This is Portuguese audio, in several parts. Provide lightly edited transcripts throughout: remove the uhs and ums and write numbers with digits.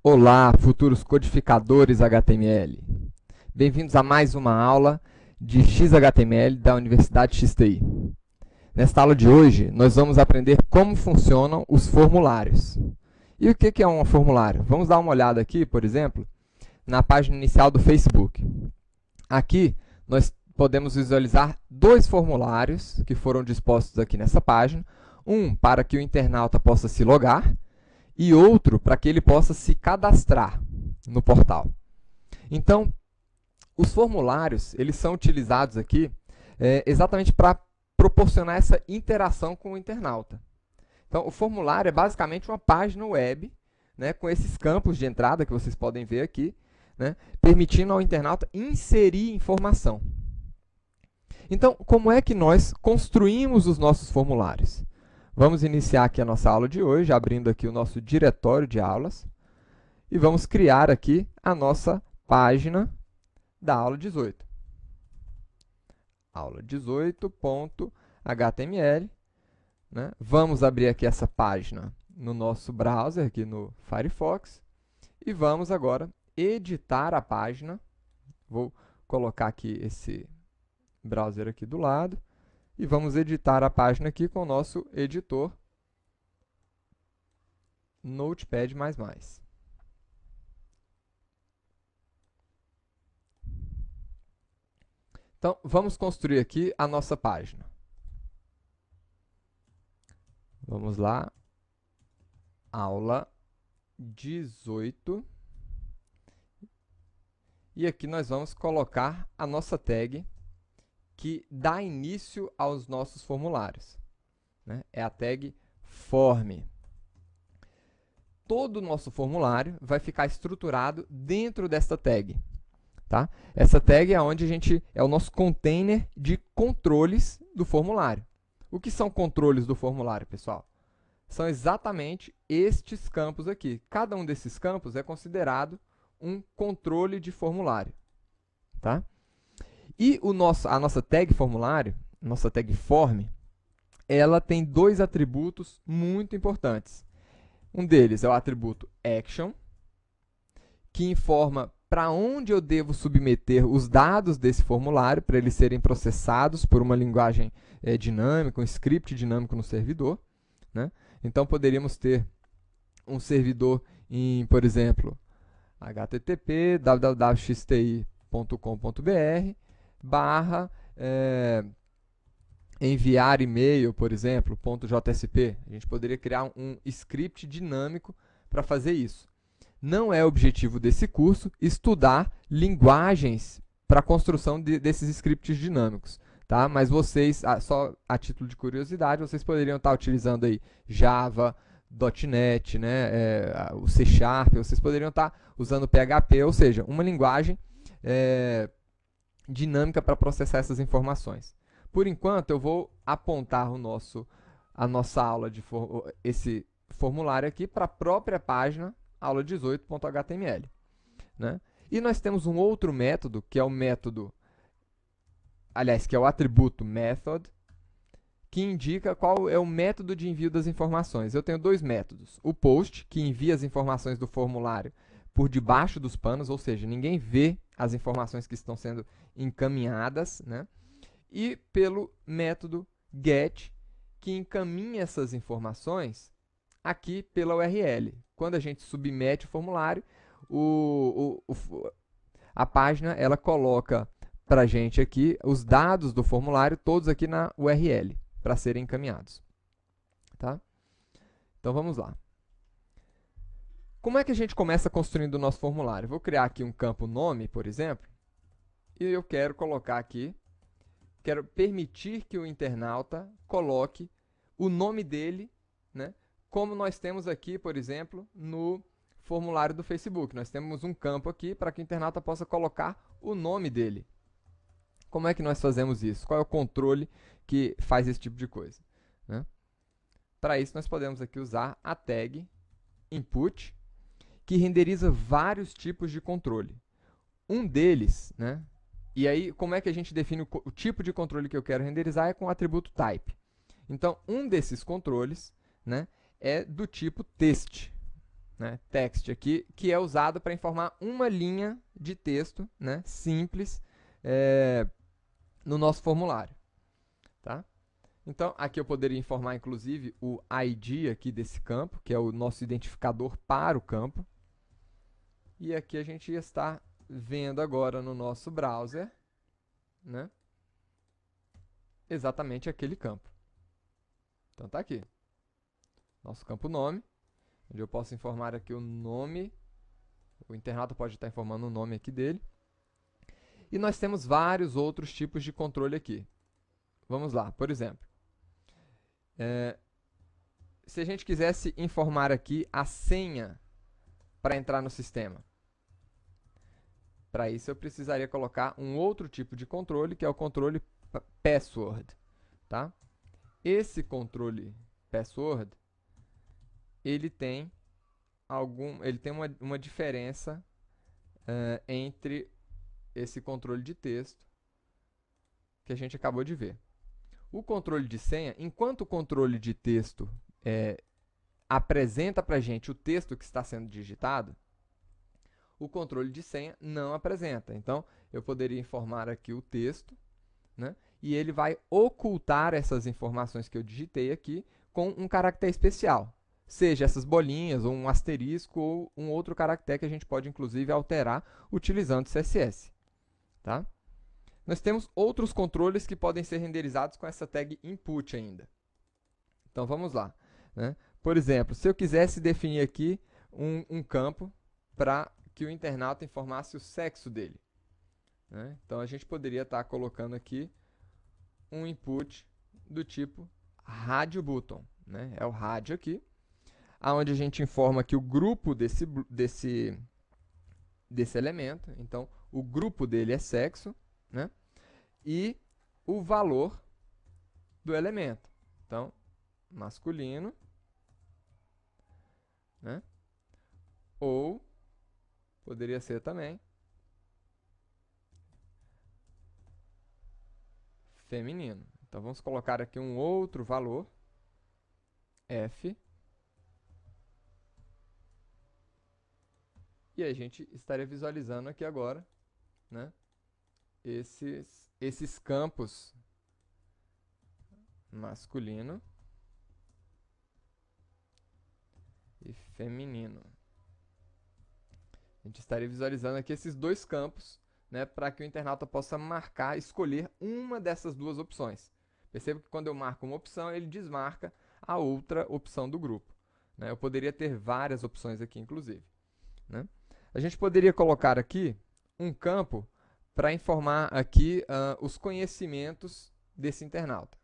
Olá, futuros codificadores HTML. Bem-vindos a mais uma aula de XHTML da Universidade XTI. Nesta aula de hoje, nós vamos aprender como funcionam os formulários. E o que é um formulário? Vamos dar uma olhada aqui, por exemplo, na página inicial do Facebook. Aqui, nós podemos visualizar dois formulários que foram dispostos aqui nessa página. Um para que o internauta possa se logar, e outro para que ele possa se cadastrar no portal. Então, os formulários eles são utilizados aqui exatamente para proporcionar essa interação com o internauta. Então, o formulário é basicamente uma página web, né, com esses campos de entrada que vocês podem ver aqui, né, permitindo ao internauta inserir informação. Então, como é que nós construímos os nossos formulários? Vamos iniciar aqui a nossa aula de hoje, abrindo aqui o nosso diretório de aulas. E vamos criar aqui a nossa página da aula 18. Aula 18.html. Né? Vamos abrir aqui essa página no nosso browser, aqui no Firefox. E vamos agora editar a página. Vou colocar aqui esse browser aqui do lado. E vamos editar a página aqui com o nosso editor Notepad++. Então, vamos construir aqui a nossa página. Vamos lá. Aula 18. E aqui nós vamos colocar a nossa tag que dá início aos nossos formulários. Né? É a tag form. Todo o nosso formulário vai ficar estruturado dentro desta tag. Tá? Essa tag é onde é o nosso container de controles do formulário. O que são controles do formulário, pessoal? São exatamente estes campos aqui. Cada um desses campos é considerado um controle de formulário. Tá? E a nossa tag formulário, nossa tag form, ela tem dois atributos muito importantes. Um deles é o atributo action, que informa para onde eu devo submeter os dados desse formulário para eles serem processados por uma linguagem dinâmica, um script dinâmico no servidor. Né? Então, poderíamos ter um servidor em, por exemplo, http www.xti.com.br enviar e-mail, por exemplo, .jsp. A gente poderia criar um script dinâmico para fazer isso. Não é objetivo desse curso estudar linguagens para a construção desses scripts dinâmicos. Tá? Mas vocês, só a título de curiosidade, vocês poderiam estar utilizando aí Java, .NET, né, o C#, vocês poderiam estar usando PHP, ou seja, uma linguagem dinâmica para processar essas informações. Por enquanto, eu vou apontar a nossa aula esse formulário aqui para a própria página aula 18.html. Né? E nós temos um outro método, que é o método, aliás, que é o atributo method, que indica qual é o método de envio das informações. Eu tenho dois métodos. O post, que envia as informações do formulário por debaixo dos panos, ou seja, ninguém vê as informações que estão sendo encaminhadas, né? E pelo método get, que encaminha essas informações aqui pela URL. Quando a gente submete o formulário, a página ela coloca para a gente aqui os dados do formulário, todos aqui na URL, para serem encaminhados. Tá? Então, vamos lá. Como é que a gente começa construindo o nosso formulário? Vou criar aqui um campo nome, por exemplo, e eu quero colocar aqui, quero permitir que o internauta coloque o nome dele, né, como nós temos aqui, por exemplo, no formulário do Facebook. Nós temos um campo aqui para que o internauta possa colocar o nome dele. Como é que nós fazemos isso? Qual é o controle que faz esse tipo de coisa? Né? Para isso, nós podemos aqui usar a tag input, que renderiza vários tipos de controle. Um deles, né? E aí, como é que a gente define o tipo de controle que eu quero renderizar? É com o atributo type. Então, um desses controles, né, é do tipo text. né, text aqui, que é usado para informar uma linha de texto, né, simples, no nosso formulário. Tá? Então, aqui eu poderia informar, inclusive, o ID aqui desse campo, que é o nosso identificador para o campo. E aqui a gente ia estar vendo agora no nosso browser, né, exatamente aquele campo. Então, está aqui. Nosso campo nome, onde eu posso informar aqui o nome. O internauta pode estar informando o nome aqui dele. E nós temos vários outros tipos de controle aqui. Vamos lá, por exemplo. Se a gente quisesse informar aqui a senha para entrar no sistema. Para isso, eu precisaria colocar um outro tipo de controle, que é o controle password. Tá? Esse controle password, ele tem uma diferença entre esse controle de texto que a gente acabou de ver. O controle de senha, enquanto o controle de texto apresenta para a gente o texto que está sendo digitado, o controle de senha não apresenta. Então, eu poderia informar aqui o texto, né, e ele vai ocultar essas informações que eu digitei aqui com um caractere especial. Seja essas bolinhas, ou um asterisco, ou um outro caractere que a gente pode, inclusive, alterar utilizando CSS. Tá? Nós temos outros controles que podem ser renderizados com essa tag input ainda. Então, vamos lá. Né? Por exemplo, se eu quisesse definir aqui um campo para que o internauta informasse o sexo dele. Né? Então, a gente poderia estar colocando aqui um input do tipo rádio button. Né? É o rádio aqui, onde a gente informa que o grupo desse elemento, então, o grupo dele é sexo, né? E o valor do elemento. Então, masculino, né? Ou poderia ser também feminino. Então, vamos colocar aqui um outro valor, F. E a gente estaria visualizando aqui agora, né, esses campos masculino e feminino. A gente estaria visualizando aqui esses dois campos, né, para que o internauta possa marcar, escolher uma dessas duas opções. Perceba que quando eu marco uma opção, ele desmarca a outra opção do grupo. Né? Eu poderia ter várias opções aqui, inclusive. Né? A gente poderia colocar aqui um campo para informar aqui os conhecimentos desse internauta.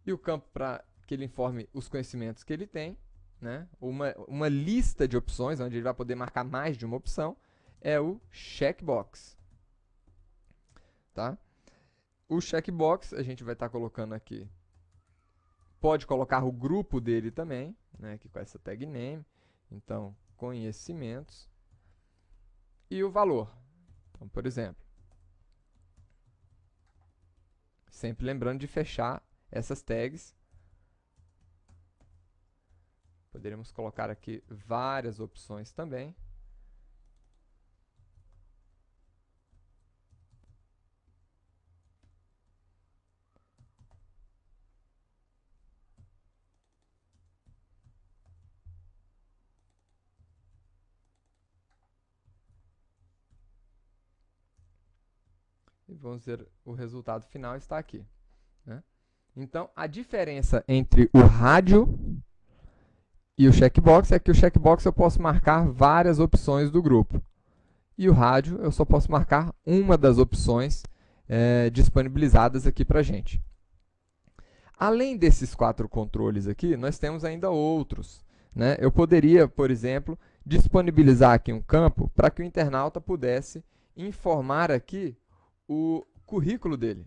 E o campo para que ele informe os conhecimentos que ele tem, né? Uma lista de opções, onde ele vai poder marcar mais de uma opção, é o checkbox. Tá? O checkbox, a gente vai estar colocando aqui, pode colocar o grupo dele também, né? Aqui com essa tag name, então, conhecimentos, e o valor. Então, por exemplo, sempre lembrando de fechar essas tags. Poderíamos colocar aqui várias opções também. E vamos ver o resultado final está aqui. Né? Então, a diferença entre o rádio e o checkbox é que o checkbox eu posso marcar várias opções do grupo. E o rádio eu só posso marcar uma das opções disponibilizadas aqui para a gente. Além desses 4 controles aqui, nós temos ainda outros. Né? Eu poderia, por exemplo, disponibilizar aqui um campo para que o internauta pudesse informar aqui o currículo dele.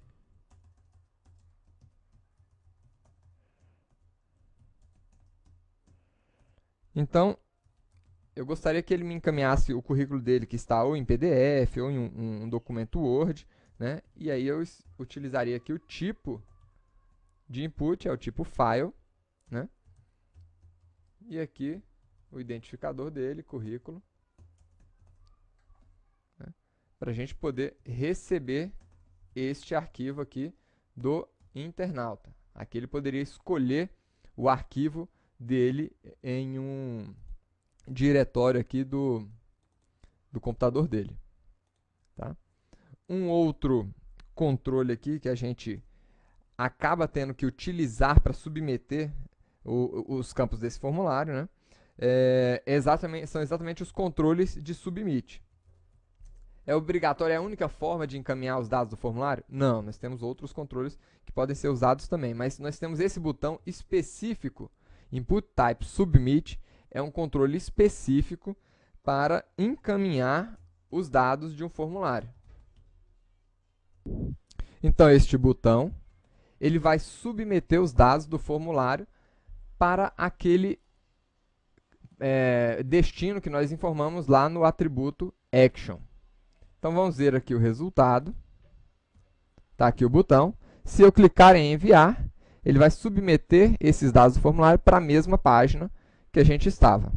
Então, eu gostaria que ele me encaminhasse o currículo dele, que está ou em PDF ou em um documento Word, né? E aí eu utilizaria aqui o tipo de input é o tipo file, né? E aqui o identificador dele, currículo, né? Para a gente poder receber este arquivo aqui do internauta. Aqui ele poderia escolher o arquivo dele em um diretório aqui do computador dele. Tá? Um outro controle aqui que a gente acaba tendo que utilizar para submeter os campos desse formulário, né? São exatamente os controles de submit. É obrigatório, é a única forma de encaminhar os dados do formulário? Não, nós temos outros controles que podem ser usados também, mas nós temos esse botão específico, Input Type Submit, é um controle específico para encaminhar os dados de um formulário. Então, este botão, ele vai submeter os dados do formulário para aquele destino que nós informamos lá no atributo Action. Então, vamos ver aqui o resultado. Está aqui o botão. Se eu clicar em enviar, ele vai submeter esses dados do formulário para a mesma página que a gente estava.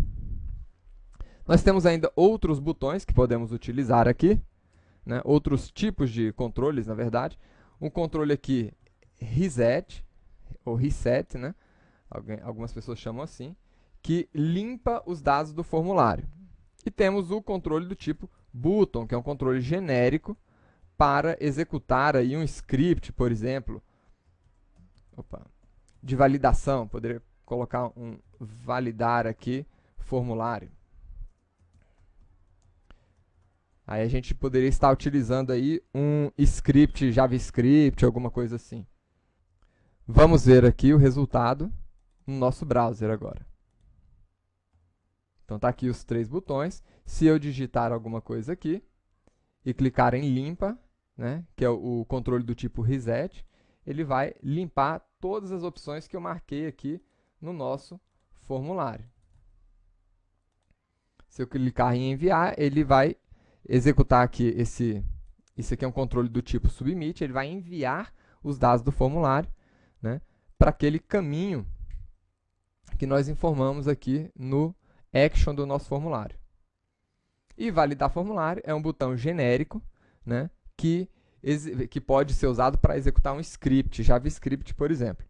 Nós temos ainda outros botões que podemos utilizar aqui, né? Outros tipos de controles, na verdade. Um controle aqui, Reset, ou Reset, né? Algumas pessoas chamam assim, que limpa os dados do formulário. E temos o controle do tipo Button, que é um controle genérico para executar aí um script, por exemplo, de validação. Poderia colocar um validar aqui formulário. Aí a gente poderia estar utilizando aí um script JavaScript, alguma coisa assim. Vamos ver aqui o resultado no nosso browser agora. Então, está aqui os 3 botões. Se eu digitar alguma coisa aqui e clicar em limpa, né, que é o controle do tipo reset, ele vai limpar todas as opções que eu marquei aqui no nosso formulário. Se eu clicar em enviar, ele vai executar aqui esse aqui é um controle do tipo submit, ele vai enviar os dados do formulário, né, para aquele caminho que nós informamos aqui no action do nosso formulário. E validar formulário é um botão genérico, né, que pode ser usado para executar um script, JavaScript, por exemplo.